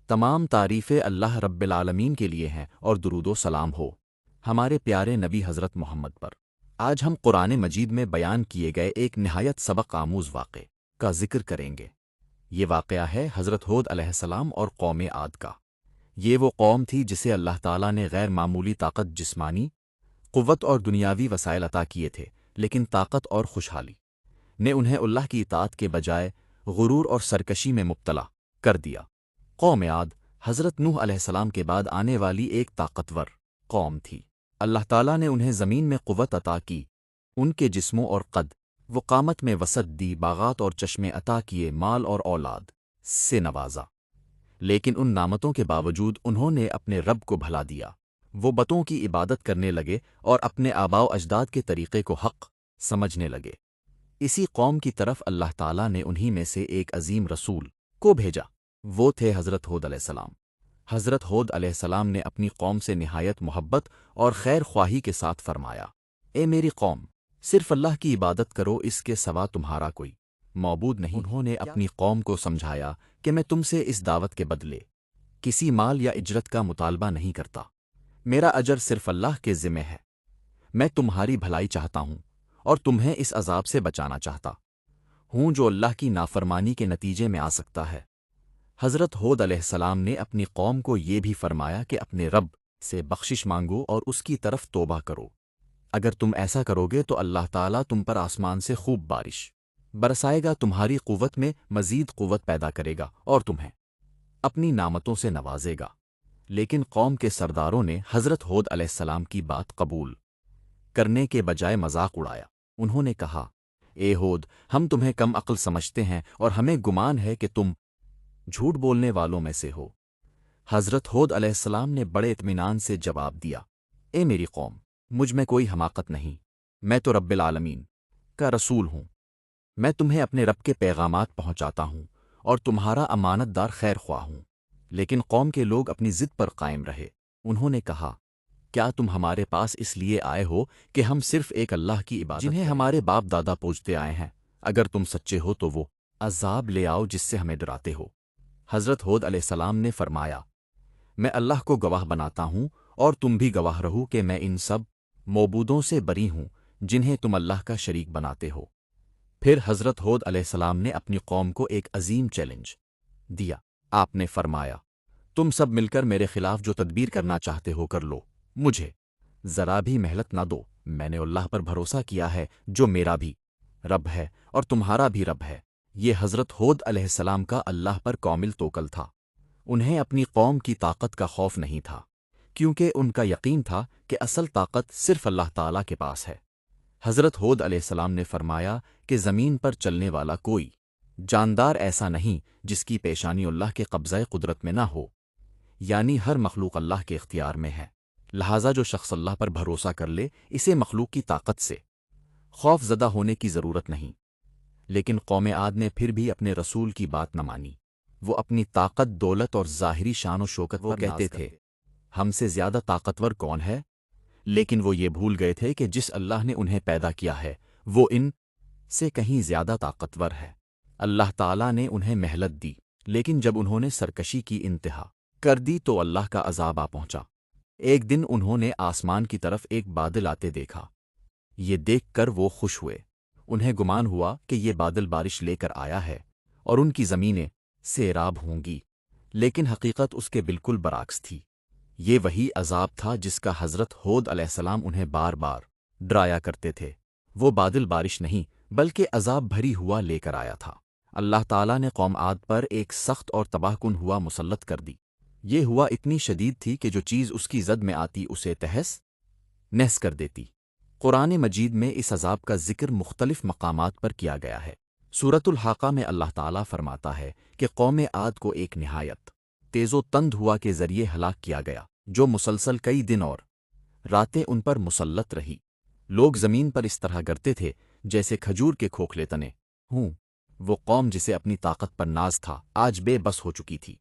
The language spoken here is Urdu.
تمام تعریفیں اللہ رب العالمین کے لیے ہیں اور درود و سلام ہو ہمارے پیارے نبی حضرت محمد پر۔ آج ہم قرآن مجید میں بیان کیے گئے ایک نہایت سبق آموز واقعے کا ذکر کریں گے۔ یہ واقعہ ہے حضرت ہود علیہ السلام اور قوم عاد کا۔ یہ وہ قوم تھی جسے اللہ تعالیٰ نے غیر معمولی طاقت، جسمانی قوت اور دنیاوی وسائل عطا کیے تھے، لیکن طاقت اور خوشحالی نے انہیں اللہ کی اطاعت کے بجائے غرور اور سرکشی میں مبتلا کر دیا۔ قوم عاد حضرت نوح علیہ السلام کے بعد آنے والی ایک طاقتور قوم تھی۔ اللہ تعالیٰ نے انہیں زمین میں قوت عطا کی، ان کے جسموں اور قد و قامت میں وسعت دی، باغات اور چشمے عطا کیے، مال اور اولاد سے نوازا، لیکن ان نعمتوں کے باوجود انہوں نے اپنے رب کو بھلا دیا۔ وہ بتوں کی عبادت کرنے لگے اور اپنے آباء و اجداد کے طریقے کو حق سمجھنے لگے۔ اسی قوم کی طرف اللہ تعالیٰ نے انہی میں سے ایک عظیم رسول کو بھیجا، وہ تھے حضرت ہود علیہ السلام۔ حضرت ہود علیہ السلام نے اپنی قوم سے نہایت محبت اور خیر خواہی کے ساتھ فرمایا، اے میری قوم، صرف اللہ کی عبادت کرو، اس کے سوا تمہارا کوئی معبود نہیں۔ انہوں نے اپنی قوم کو سمجھایا کہ میں تم سے اس دعوت کے بدلے کسی مال یا اجرت کا مطالبہ نہیں کرتا، میرا اجر صرف اللہ کے ذمہ ہے۔ میں تمہاری بھلائی چاہتا ہوں اور تمہیں اس عذاب سے بچانا چاہتا ہوں جو اللہ کی نافرمانی کے نتیجے میں آ سکتا ہے۔ حضرت ہود علیہ السلام نے اپنی قوم کو یہ بھی فرمایا کہ اپنے رب سے بخشش مانگو اور اس کی طرف توبہ کرو۔ اگر تم ایسا کرو گے تو اللہ تعالیٰ تم پر آسمان سے خوب بارش برسائے گا، تمہاری قوت میں مزید قوت پیدا کرے گا اور تمہیں اپنی نعمتوں سے نوازے گا۔ لیکن قوم کے سرداروں نے حضرت ہود علیہ السلام کی بات قبول کرنے کے بجائے مذاق اڑایا۔ انہوں نے کہا، اے ہود، ہم تمہیں کم عقل سمجھتے ہیں اور ہمیں گمان ہے کہ تم جھوٹ بولنے والوں میں سے ہو۔ حضرت ہود علیہ السلام نے بڑے اطمینان سے جواب دیا، اے میری قوم، مجھ میں کوئی حماقت نہیں، میں تو رب العالمین کا رسول ہوں۔ میں تمہیں اپنے رب کے پیغامات پہنچاتا ہوں اور تمہارا امانت دار خیر خواہ ہوں۔ لیکن قوم کے لوگ اپنی ضد پر قائم رہے۔ انہوں نے کہا، کیا تم ہمارے پاس اس لیے آئے ہو کہ ہم صرف ایک اللہ کی عبادت جنہیں ہمارے باپ دادا پوجتے آئے ہیں؟ اگر تم سچے ہو تو وہ عذاب لے آؤ جس سے ہمیں ڈراتے ہو۔ حضرت ہود علیہ السلام نے فرمایا، میں اللہ کو گواہ بناتا ہوں اور تم بھی گواہ رہو کہ میں ان سب معبودوں سے بری ہوں جنہیں تم اللہ کا شریک بناتے ہو۔ پھر حضرت ہود علیہ السلام نے اپنی قوم کو ایک عظیم چیلنج دیا۔ آپ نے فرمایا، تم سب مل کر میرے خلاف جو تدبیر کرنا چاہتے ہو کر لو، مجھے ذرا بھی مہلت نہ دو۔ میں نے اللہ پر بھروسہ کیا ہے جو میرا بھی رب ہے اور تمہارا بھی رب ہے۔ یہ حضرت ہود علیہ السلام کا اللہ پر کامل توکل تھا۔ انہیں اپنی قوم کی طاقت کا خوف نہیں تھا، کیونکہ ان کا یقین تھا کہ اصل طاقت صرف اللہ تعالیٰ کے پاس ہے۔ حضرت ہود علیہ السلام نے فرمایا کہ زمین پر چلنے والا کوئی جاندار ایسا نہیں جس کی پیشانی اللہ کے قبضۂ قدرت میں نہ ہو، یعنی ہر مخلوق اللہ کے اختیار میں ہے۔ لہٰذا جو شخص اللہ پر بھروسہ کر لے، اسے مخلوق کی طاقت سے خوف زدہ ہونے کی ضرورت نہیں۔ لیکن قوم عاد نے پھر بھی اپنے رسول کی بات نہ مانی۔ وہ اپنی طاقت، دولت اور ظاہری شان و شوکت پر کہتے تھے، ہم سے زیادہ طاقتور کون ہے؟ لیکن وہ یہ بھول گئے تھے کہ جس اللہ نے انہیں پیدا کیا ہے وہ ان سے کہیں زیادہ طاقتور ہے۔ اللہ تعالیٰ نے انہیں مہلت دی، لیکن جب انہوں نے سرکشی کی انتہا کر دی تو اللہ کا عذاب آ پہنچا۔ ایک دن انہوں نے آسمان کی طرف ایک بادل آتے دیکھا۔ یہ دیکھ کر وہ خوش ہوئے۔ انہیں گمان ہوا کہ یہ بادل بارش لے کر آیا ہے اور ان کی زمینیں سیراب ہوں گی، لیکن حقیقت اس کے بالکل برعکس تھی۔ یہ وہی عذاب تھا جس کا حضرت ہود علیہ السلام انہیں بار بار ڈرایا کرتے تھے۔ وہ بادل بارش نہیں بلکہ عذاب بھری ہوا لے کر آیا تھا۔ اللہ تعالیٰ نے قوم عاد پر ایک سخت اور تباہ کن ہوا مسلط کر دی۔ یہ ہوا اتنی شدید تھی کہ جو چیز اس کی زد میں آتی اسے تہس نحس کر دیتی۔ قرآن مجید میں اس عذاب کا ذکر مختلف مقامات پر کیا گیا ہے۔ سورۃ الحاقہ میں اللہ تعالیٰ فرماتا ہے کہ قوم عاد کو ایک نہایت تیز و تند ہوا کے ذریعے ہلاک کیا گیا، جو مسلسل کئی دن اور راتیں ان پر مسلط رہی۔ لوگ زمین پر اس طرح گرتے تھے جیسے کھجور کے کھوکھلے تنے ہوں۔ وہ قوم جسے اپنی طاقت پر ناز تھا، آج بے بس ہو چکی تھی۔